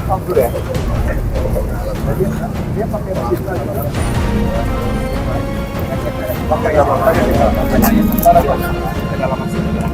ya. Jadi dia pakai mesin lagi. Pakai yang makanya kita sekarang dalam mesin. Ya.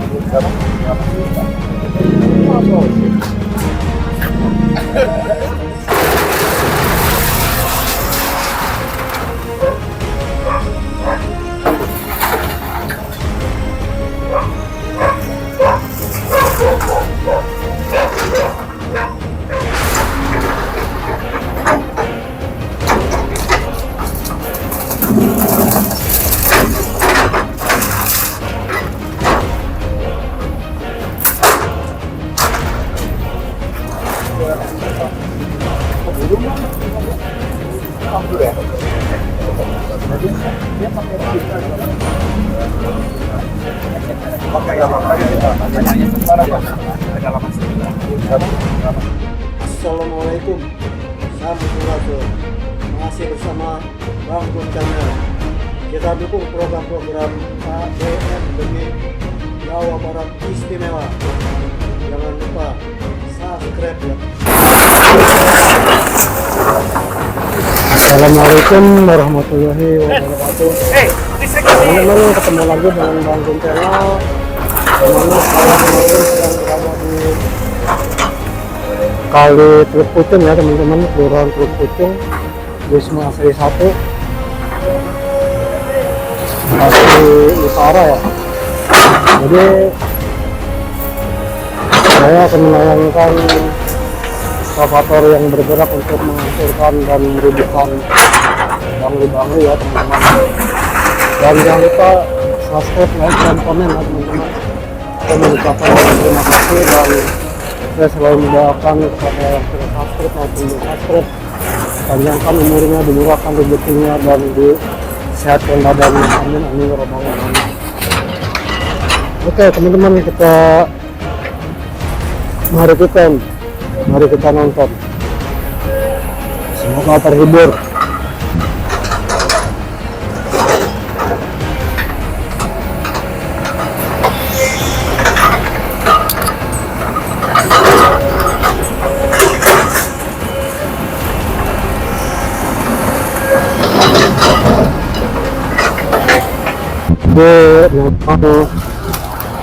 Jadi dia pakai mesin lagi. Pakai yang makanya kita sekarang dalam mesin. Assalamualaikum warahmatullahi wabarakatuh. Masih bersama Bang Gun Channel. Kita dukung program-program KBM demi Jawa Barat Istimewa. Jangan lupa subscribe ya. Assalamualaikum warahmatullahi wabarakatuh. Teman-teman, ketemu lagi dengan Bang Gun Channel. Dimana sekarang sedang berada di Kali Teluk Pucung ya teman-teman, kelurahan Teluk Pucung, Wisma Asri 1, Bekasi Utara ya. Jadi saya akan menayangkan ekskavator yang bergerak untuk menghancurkan dan merubuhkan bangli-bangli ya teman-teman. Dan jangan lupa subscribe, like, dan komen ya teman-teman. Saya mengucapkan terima kasih dan saya selalu mendoakan kepada yang sudah subscribe maupun belum subscribe, panjangkan umurnya, dimurahkan rezekinya, dan disehatkan badannya. Amin amin ya rabbal alamin. Oke teman-teman, mari kita nonton. Semoga terhibur.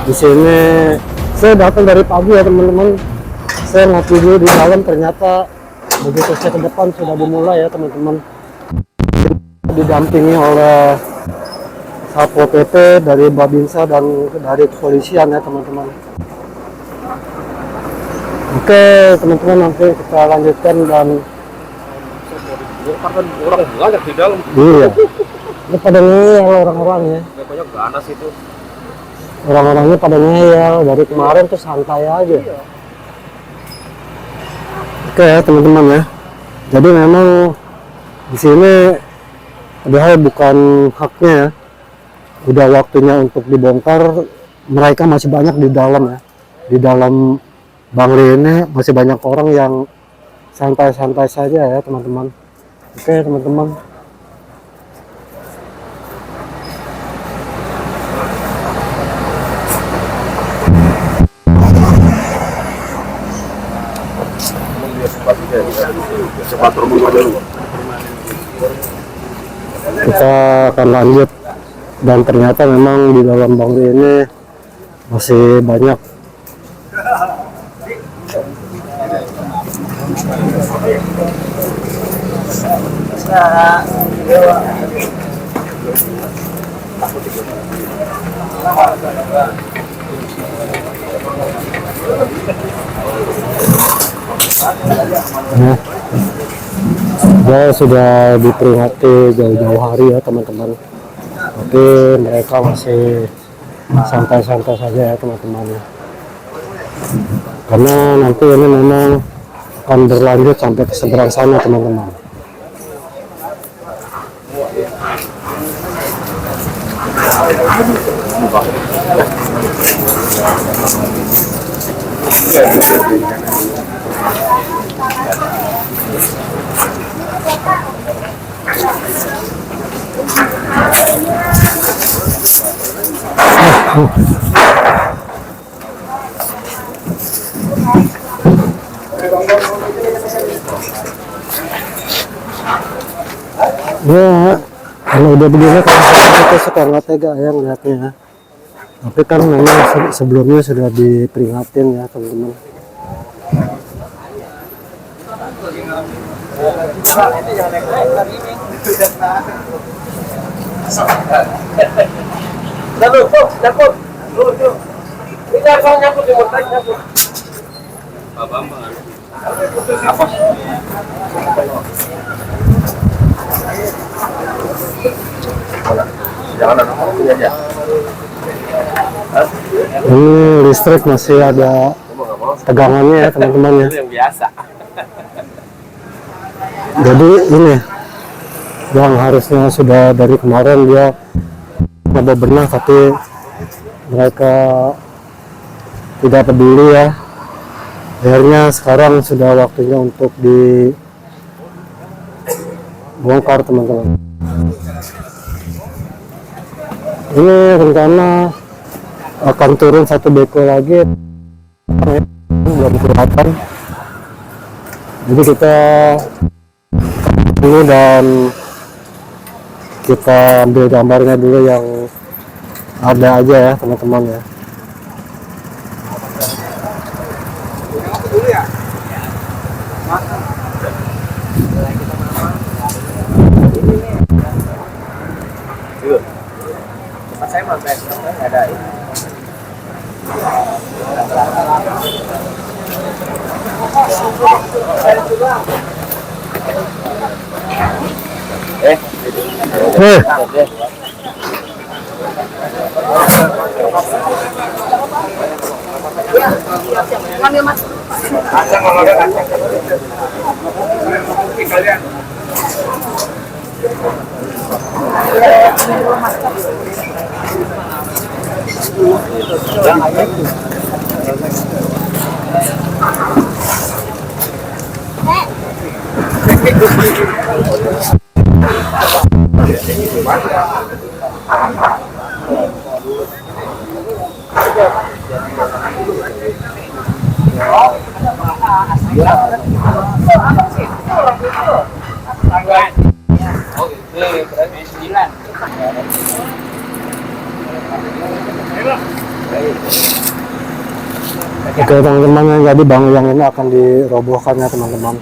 Di sini saya datang dari pagi ya teman-teman. Saya ngopi dulu di dalam, ternyata begitu saya ke depan sudah dimulai ya teman-teman. Didampingi oleh Satpol PP dari Babinsa dan dari kepolisian ya teman-teman. Oke teman-teman, nanti kita lanjutkan dan Orang banyak di dalam. iya. Ini pada ngeyel orang-orangnya. Banyak ganas itu. Orang-orangnya pada ngeyel dari kemarin tuh santai aja. Oke ya teman-teman ya. Jadi memang di sini padahal bukan haknya ya. Udah waktunya untuk dibongkar. Mereka masih banyak di dalam ya. Di dalam Bangli ini masih banyak orang yang santai-santai saja ya teman-teman. Oke teman-teman. Kita akan lanjut, dan ternyata memang di dalam Bangli ini masih banyak ya. Sudah diperingati jauh-jauh hari ya teman-teman, tapi mereka masih santai-santai saja ya teman-teman ya. Karena nanti ini memang akan berlanjut sampai ke seberang sana teman-teman. Ya, kalau udah begini kan kita suka nggak tega ya ngeliatnya. Tapi kan memang sebelumnya sudah diperingatin ya teman-teman. Jangan aku aja. Ini listrik masih ada tegangannya ya teman-teman ya. Yang biasa. Jadi ini yang harusnya sudah dari kemarin dia coba berenang tapi mereka tidak peduli ya. Akhirnya sekarang sudah waktunya untuk dibongkar teman-teman. Ini rencana akan turun satu beko lagi, belum kelihatan. Jadi kita dulu dan kita ambil gambarnya dulu yang ada aja ya teman-teman ya. Saya mau nggak ada. Ambil mas. Kalian. Oke teman-teman, jadi bang yang ini akan dirobohkan ya teman-teman.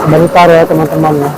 Sebentar ya teman-teman ya.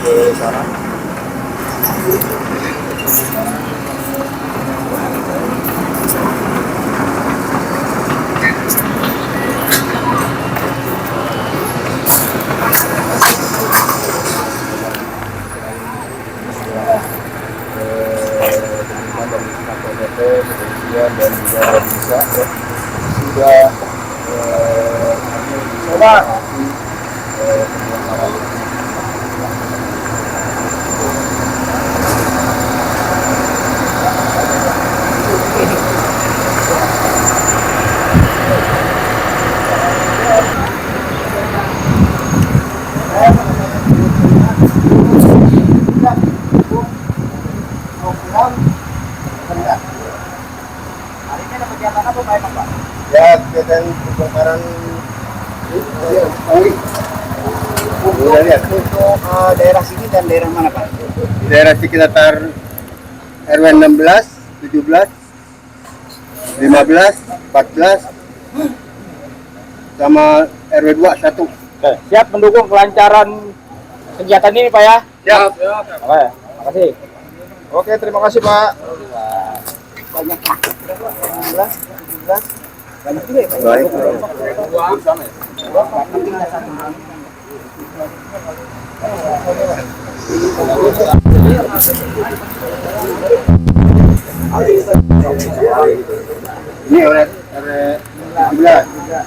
ke sana. Teman dari Satpol PP, kepolisian dan juga dari desa ya, sudah coba ya kegiatan pembongkaran udah lihat untuk daerah sini dan daerah mana Pak? Daerah sekitar RW 16, 17, 15, 14 sama RW 2 1. Oke, siap mendukung kelancaran kegiatan ini Pak ya? Siap. Oke, makasih. Oke, terima kasih Pak. Banyak 16, 17, banyak juga ya Pak. Baik. Ini oleh RW 17.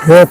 Good.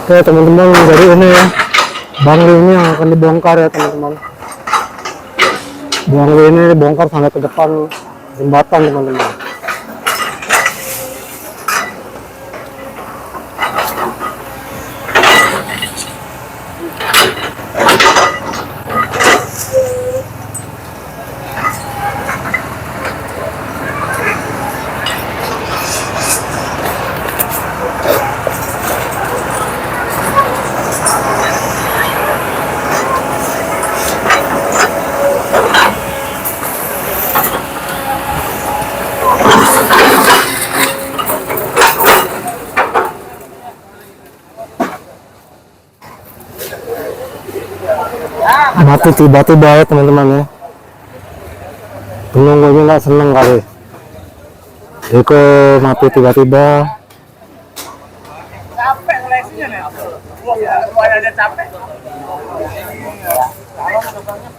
Oke teman-teman, jadi ini ya bangli ini yang akan dibongkar ya teman-teman. Bangli ini dibongkar sampai ke depan jembatan teman-teman. Mati tiba-tiba ya teman-teman ya. Penunggunya nggak seneng kali. Eko mati tiba-tiba. Capek koleksinya nih. Wah, ada capek.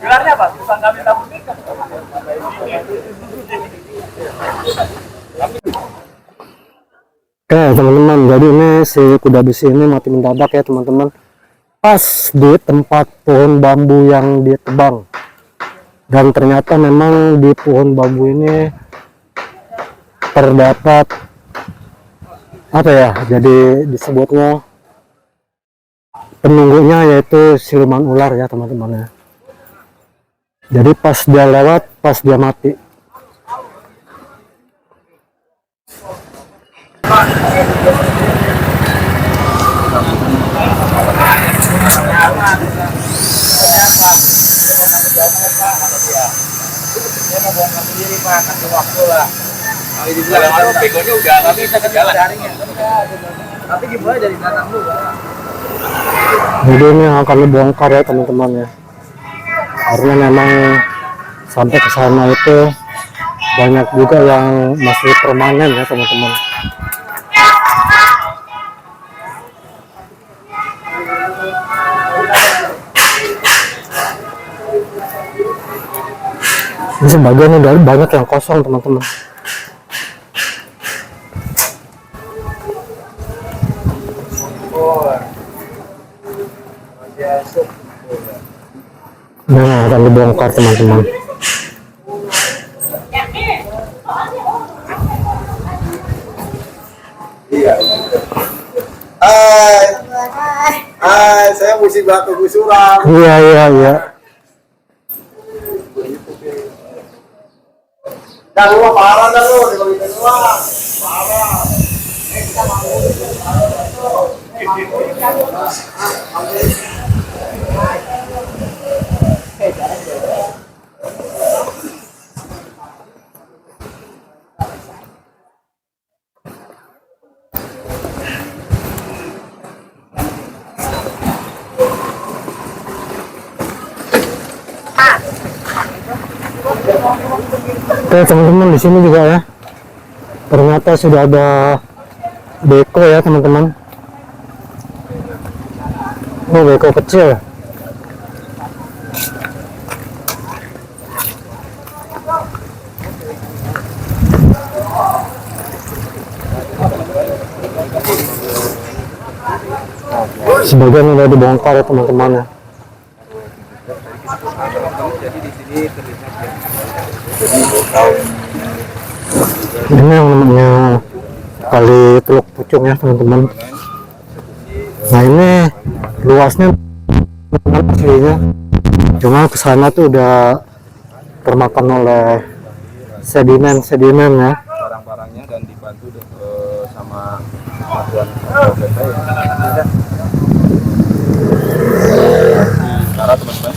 Gelarnya apa? Tukang kami tabung ikan. Oke teman-teman, jadi ini si kuda besi ini mati mendadak ya teman-teman, pas di tempat pohon bambu yang ditebang. Dan ternyata memang di pohon bambu ini terdapat apa ya, jadi disebutnya penunggunya yaitu siluman ular ya teman-teman ya. Jadi pas dia lewat, pas dia mati. Dia mau bongkar sendiri Pak, kan di waktu lah. Kalau dibilang kalau begonya udah nggak bisa ke jalan. Tapi dimulai dari datang dulu. Jadi ini yang akan dibongkar ya teman-teman ya, karena memang sampai ke sana itu banyak juga yang masih permanen ya teman-teman. Ini sebagian udah banyak yang kosong teman-teman. Nah, akan dibongkar teman-teman. Iya. Saya musibah kegusuran. Iya. Dan lu parah dah lu, dibalikin uang. Parah. Oke teman-teman, di sini juga ya ternyata sudah ada beko ya teman-teman. Ini beko kecil. Sebagian udah dibongkar ya teman-teman ya. Jadi di sini terlihat Ini yang namanya kali Teluk Pucung ya teman-teman. Nah ini luasnya aslinya, cuma kesana tuh udah termakan oleh sedimen ya. barang-barangnya dan dibantu sama satuan PT ya. Cara teman-teman.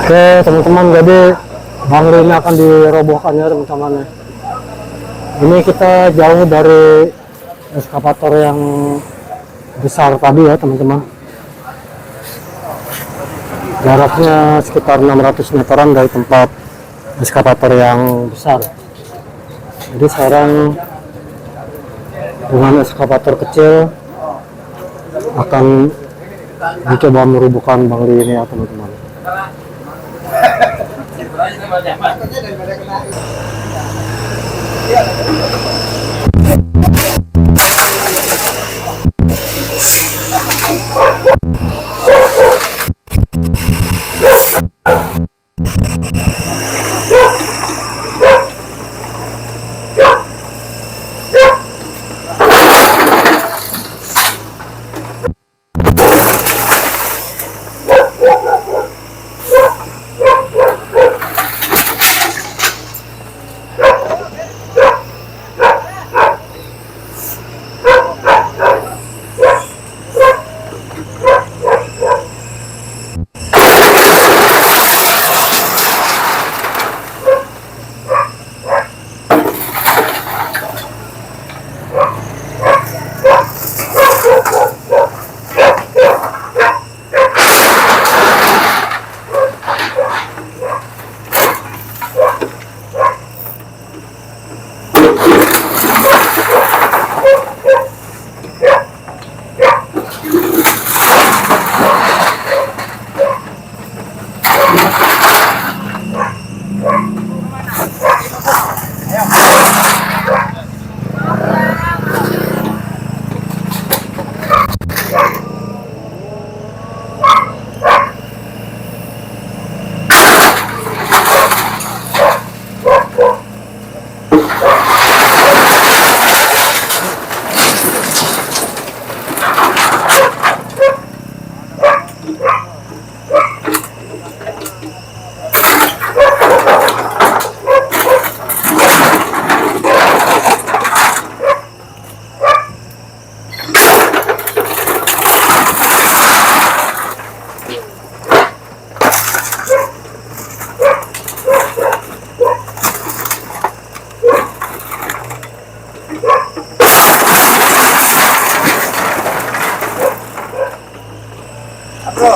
Oke teman-teman, jadi bangli ini akan dirobohkan ya teman-teman. Ini kita jauh dari eskavator yang besar tadi ya teman-teman. Jaraknya sekitar 600 meteran dari tempat eskavator yang besar. Jadi sekarang dengan eskavator kecil akan mencoba merobohkan bangli ini ya teman-teman. bro.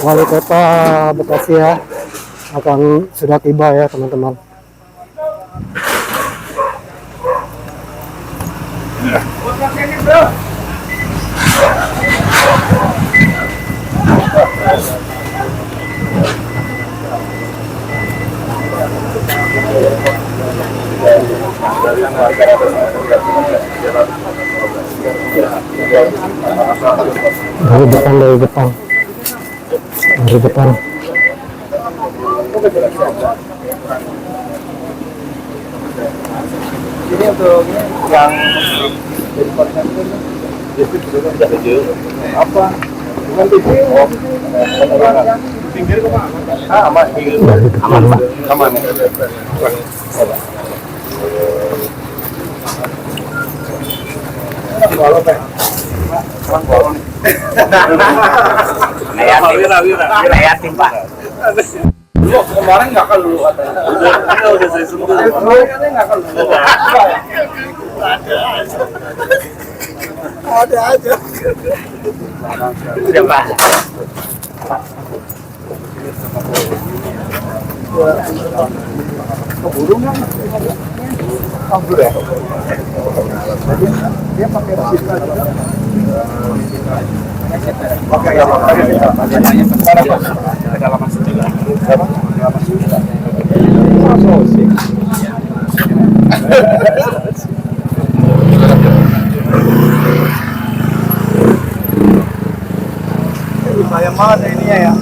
Wali Kota Bekasi ya akan sudah tiba ya teman-teman. Dari depan. Ini untuk yang jadi koordinator apa? Bukan TV. Oh, pinggir kok Pak? Aman, pinggir. Aman, Pak. Aman. Kalau Pak. Yatim Pak. Lu kemarin nggak kalau katanya. Udah saya sembuh. Kemarin nggak kalau. Ada aja. Sudah Pak. Keburu nggak? Kabur ya? Dia pakai pistol juga. Oke, ya, dalam masuk juga. Lumayan mana ini ya?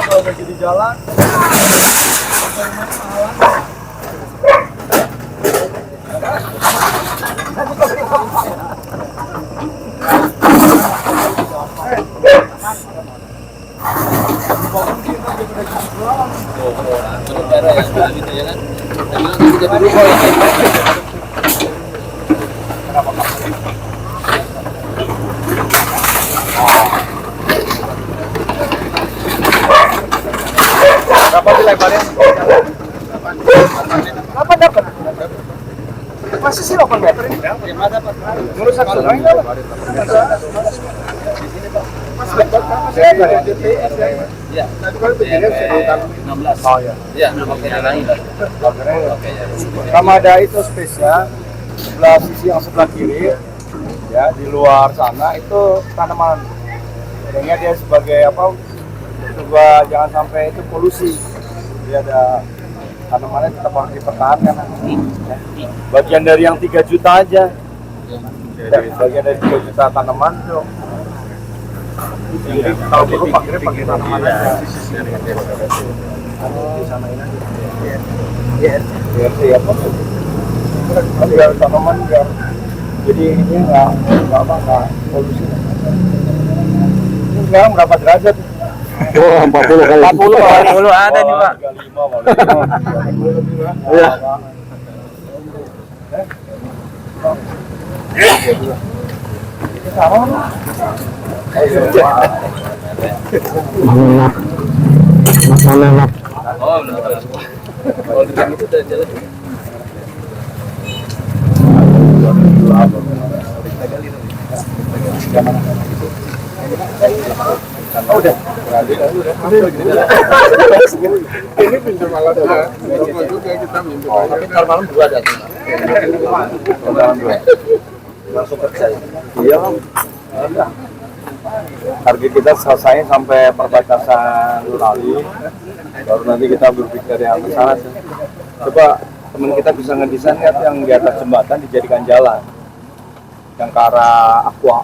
Kalau di jalan berapa sih lebarnya? 8 dapat. Masih sih 8 meter ini. Merusak sungai enggak? Masih lebar kan? Masih lebar ya? Iya. Nanti kalau begini bisa ditanam 16. Oh iya. Iya, oke nyalain. Oke ya. Ramada itu spesial sebelah sisi yang sebelah kiri ya, di luar sana itu tanaman. Sehingga dia sebagai apa? Juga jangan sampai itu polusi. Dia ada tanamannya tetap harus dipertahankan. Bagian dari yang 3 juta aja. Bagian dari 3 juta tanaman tuh. Jadi kalau perlu pakai tanaman aja. Disamain aja. Biar siapa? Biar tanaman biar jadi ini nggak polusi. Ini sekarang berapa derajat? Oh, 40 kali. 40 ada nih Pak. 35 Iya. Mana? Oh, benar. Kalau itu udah jalan. Oh, udah. Ini pintu malam ya. Juga kita pintu. Tapi ntar malam 2 ada. Malam 2. Langsung kerja. Iya, Bang. Target kita selesai sampai perbatasan Lurali. Baru nanti kita berpikir yang ke sana. Coba teman kita bisa ngedesain lihat yang di atas jembatan dijadikan jalan. Yang ke arah Aqua.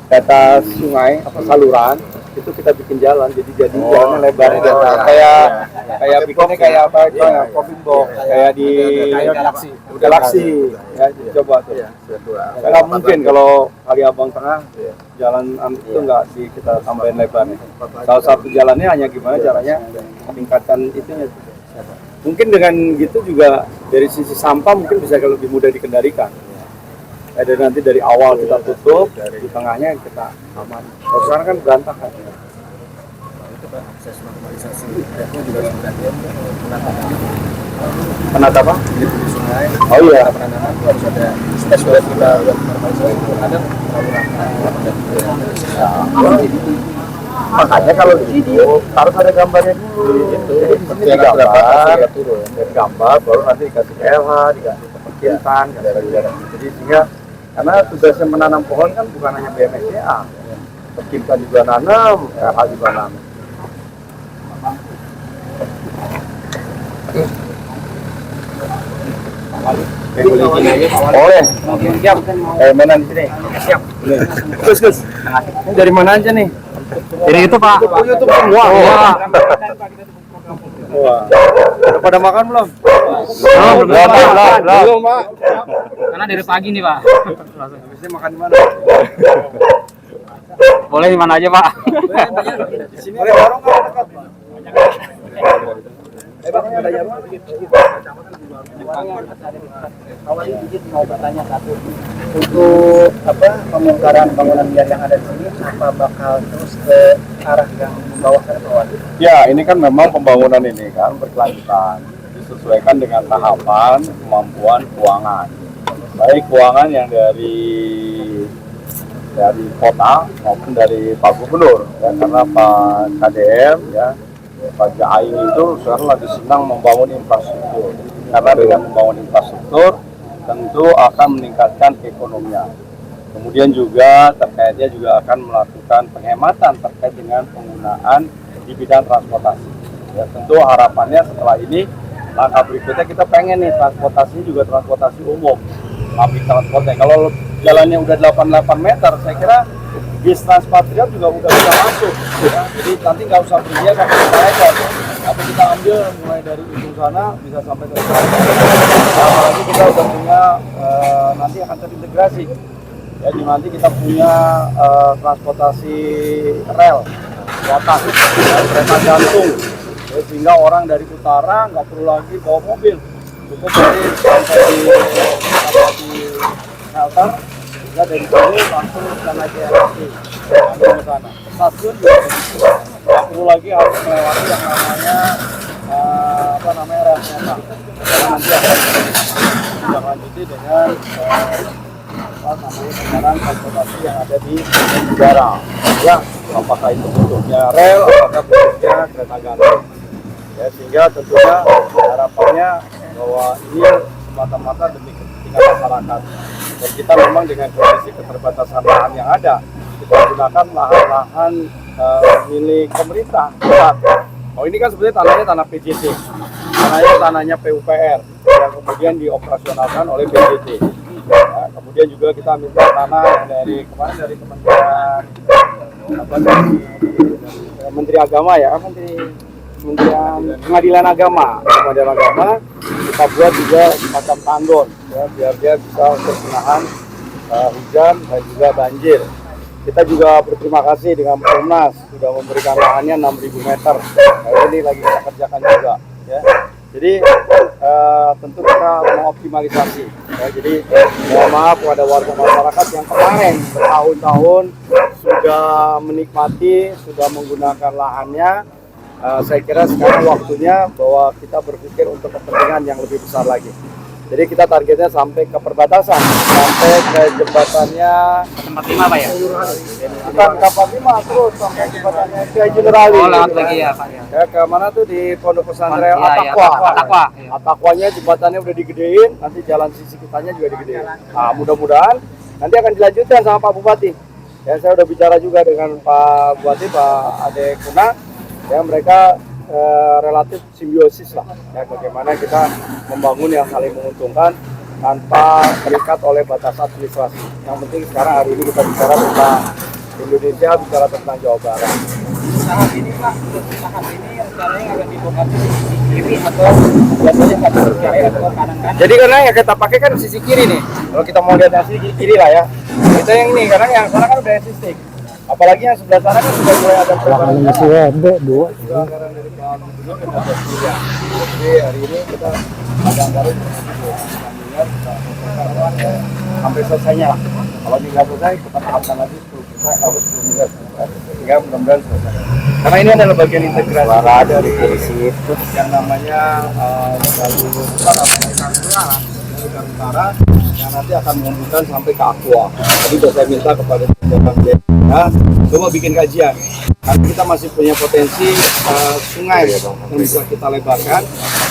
Di atas sungai, apa saluran, itu kita bikin jalan, jadi jalannya lebar kayak bikinnya kayak apa itu ya, popping box kayak di Galaxy ya, coba tuh. Karena mungkin kalau Kali Abang Tengah jalan itu nggak kita tambahin lebarnya. Salah satu jalannya hanya gimana caranya meningkatkan itunya. Mungkin dengan gitu juga dari sisi sampah mungkin bisa lebih mudah dikendalikan. Ada nanti dari awal kita tutup, di tengahnya kita aman. Kalau sekarang kan berantakan. Itu Pak, akses normalisasi itu juga sudah Penata apa? di sungai. Oh iya. Penanaman harus ada space buat kita buat normalisasi. Kadang terlalu Makanya kalau di video harus ada gambarnya dulu. Jadi di sini gambar, baru nanti dikasih LH, dikasih pekerjaan, jadi sehingga karena tugasnya menanam pohon kan bukan hanya BMSCA, Perkimta juga nanam, LH juga nanam. Boleh. Siap. Mana di sini? Siap. Gus. Ini dari mana aja nih? Dari itu Pak. YouTube semua. Wah. Udah pada makan belum? Belum, Pak. Karena dari pagi nih Pak. Habisnya makan di mana? Boleh di mana aja Pak. Di sini boleh warung kalau dekat. Bang, ada jarum Awalnya izin mau bertanya satu untuk apa pembongkaran bangunan liar yang ada di sini apa bakal terus ke arah yang bawah sana bawah? Ya, ini kan memang pembangunan ini kan berkelanjutan, disesuaikan dengan tahapan kemampuan keuangan. Baik keuangan yang dari kota maupun dari Pak Gubernur, ya, karena Pak KDM ya Pak Jai itu sekarang lagi senang membangun infrastruktur. Karena dengan membangun infrastruktur tentu akan meningkatkan keekonomian. Kemudian juga terkaitnya juga akan melakukan penghematan terkait dengan penggunaan di bidang transportasi. Ya, tentu harapannya setelah ini langkah berikutnya kita pengen nih transportasi juga transportasi umum, public transportnya. Kalau jalannya udah 88 meter, saya kira bis Transpatriot juga udah bisa masuk. Ya. Jadi nanti nggak usah pergi ke Kota, tapi kita ambil mulai dari ujung sana bisa sampai ke sana. Apalagi kita udah punya nanti akan terintegrasi. Jadi nanti kita punya transportasi rel, watas, kereta gantung, ya, sehingga orang dari utara nggak perlu lagi bawa mobil, cukup sampai di shelter, juga dari sini langsung ke naik LRT ke sana. Stasiun juga nggak perlu lagi harus melewati yang namanya rel kereta, karena nanti akan dilanjuti dengan kendaraan transportasi yang ada di udara, ya, apakah itu bentuknya rel, apakah bentuknya kereta gantung, ya, sehingga tentunya harapannya bahwa ini semata-mata demi kepentingan masyarakat. Dan kita memang dengan kondisi keterbatasan lahan yang ada, kita gunakan lahan-lahan milik pemerintah. Oh, ini kan sebenarnya tanahnya tanah PJT, tanahnya PUPR yang kemudian dioperasionalkan oleh PJT. Ya, kemudian juga kita minta tanah yang dari kemarin dari Kementerian dari Menteri Agama ya, Kementerian Pengadilan Agama kita buat juga macam tandon ya, biar dia bisa untuk menahan hujan dan juga banjir. Kita juga berterima kasih dengan Perumnas sudah memberikan lahannya 6.000 meter. Nah, ini lagi kita kerjakan juga ya. Jadi tentu kita mengoptimalisasi ya, jadi mohon maaf kepada warga masyarakat yang kemarin bertahun-tahun sudah menikmati, sudah menggunakan lahannya. Saya kira sekarang waktunya bahwa kita berpikir untuk kepentingan yang lebih besar lagi. Jadi kita targetnya sampai ke perbatasan, sampai ke jembatannya Tempat 5 Pak ya? bukan Kapal 5 terus sampai jembatannya ke Generali. Oh lewat lagi ya Pak ya? Ya, ke mana tuh di Pondok Pesantren Iya, Atakwa. Atakwa. Atakwanya jembatannya udah digedein, nanti jalan sisi kitanya juga digedein. Nah, mudah-mudahan nanti akan dilanjutkan sama Pak Bupati. Ya, saya udah bicara juga dengan Pak Bupati, Pak Ade Kuna. Ya, mereka relatif simbiosis lah. Ya, bagaimana kita membangun yang saling menguntungkan tanpa terikat oleh batas administrasi. Yang penting sekarang hari ini kita bicara tentang Indonesia bicara tentang Jawa Barat. Tahap ini Pak, untuk tahap ini rencananya akan dibongkar di sisi kiri atau biasanya satu kiri atau kanan kan? Jadi karena yang kita pakai kan sisi kiri nih. Kalau kita mau lihat dari sisi kiri lah ya. Kita yang ini karena yang sana kan udah existing. Apalagi yang sebelah sana kan sudah mulai ada Kalau masih ada dua. anggaran dari Pak Gubernur kita ada ya. Jadi hari ini kita ada anggaran sampai selesainya lah. Kalau tidak selesai kita tahapkan lagi kita harus miliar sehingga mudah-mudahan selesai. Karena ini adalah bagian integrasi dari itu yang namanya Utara yang nanti akan menghubungkan sampai ke Aqua. Jadi saya minta kepada pejabat ya, coba bikin kajian. Karena kita masih punya potensi sungai yang bisa kita lebarkan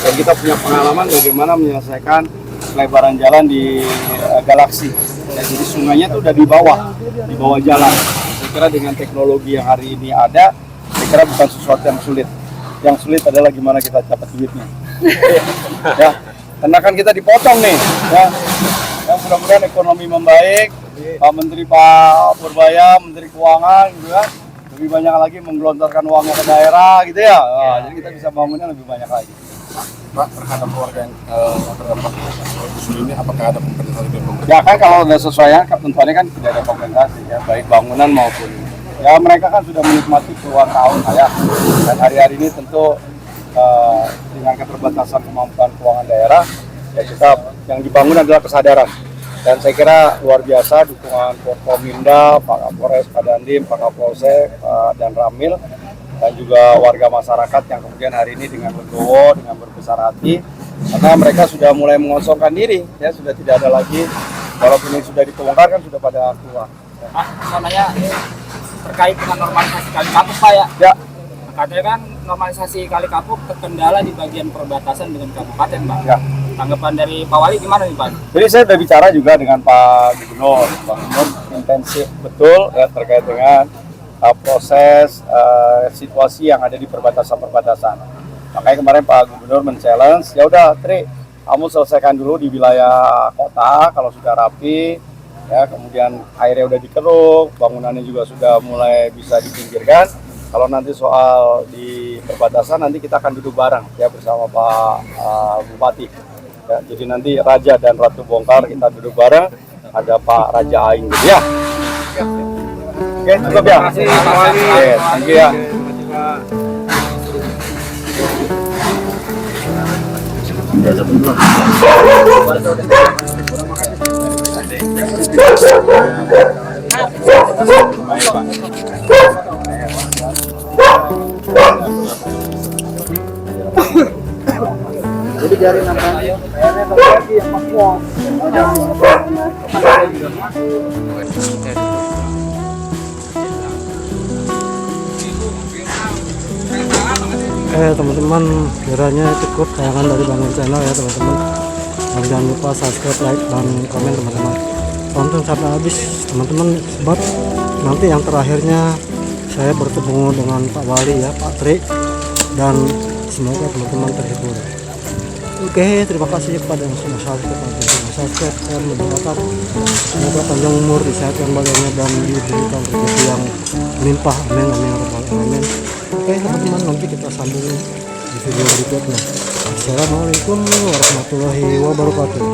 dan kita punya pengalaman bagaimana menyelesaikan lebaran jalan di Galaksi. Ya, jadi sungainya itu udah di bawah jalan. Saya kira dengan teknologi yang hari ini ada, saya kira bukan sesuatu yang sulit. Yang sulit adalah gimana kita dapat duitnya. Ya, karena kan kita dipotong nih. Ya, yang mudah-mudahan ekonomi membaik. Pak Menteri Pak Purbaya, Menteri Keuangan, gitu ya, lebih banyak lagi menggelontorkan uangnya ke daerah, gitu ya. Nah, jadi kita bisa bangunnya lebih banyak lagi. Pak, terhadap warga yang terdampak dusun ini, apakah ada kompensasi dari pemerintah? Ya kan kalau sudah sesuai ya, ketentuannya kan tidak ada kompensasi ya, baik bangunan maupun ya mereka kan sudah menikmati puluhan tahun ya, dan hari-hari ini tentu dengan keterbatasan kemampuan keuangan daerah ya kita yang dibangun adalah kesadaran dan saya kira luar biasa dukungan Forkominda, Pak Kapolres, Pak Dandim, Pak Kapolsek, dan Ramil dan juga warga masyarakat yang kemudian hari ini dengan legowo, dengan berbesar hati karena mereka sudah mulai mengosongkan diri ya, sudah tidak ada lagi walaupun ini sudah dibongkar kan sudah pada keluar. Namanya terkait dengan normalisasi Kali Kapuk Pak ya? Ya. Katanya kan normalisasi Kali Kapuk terkendala di bagian perbatasan dengan kabupaten Pak. Ya. Tanggapan dari Pak Wali gimana nih Pak? Jadi saya sudah bicara juga dengan Pak Gubernur. Pak Gubernur intensif betul ya, terkait dengan proses situasi yang ada di perbatasan-perbatasan. Makanya kemarin Pak Gubernur men-challenge, ya udah Tri, kamu selesaikan dulu di wilayah kota kalau sudah rapi, ya kemudian airnya udah dikeruk, bangunannya juga sudah mulai bisa dipinggirkan. Kalau nanti soal di perbatasan nanti kita akan duduk bareng ya bersama Pak Bupati. Ya, jadi nanti Raja dan Ratu Bongkar kita duduk bareng, ada Pak Raja Aing gitu ya. Oke, cukup ya. Oke, thank you ya. Jadi dari nampaknya teman-teman, kiranya cukup tayangan dari Bangun Channel ya teman-teman. Dan jangan lupa subscribe, like, dan komen teman-teman. Tonton sampai habis teman-teman, sebab nanti yang terakhirnya saya bertemu dengan Pak Wali ya, Pak Tri, dan semoga teman-teman terhibur. Oke, terima kasih kepada yang sudah subscribe dan mendoakan semoga panjang umur, disehatkan badannya dan diberikan rezeki yang melimpah. Amin amin ya rabbal alamin. Oke teman-teman, nanti kita sambung di video berikutnya. Assalamualaikum warahmatullahi wabarakatuh.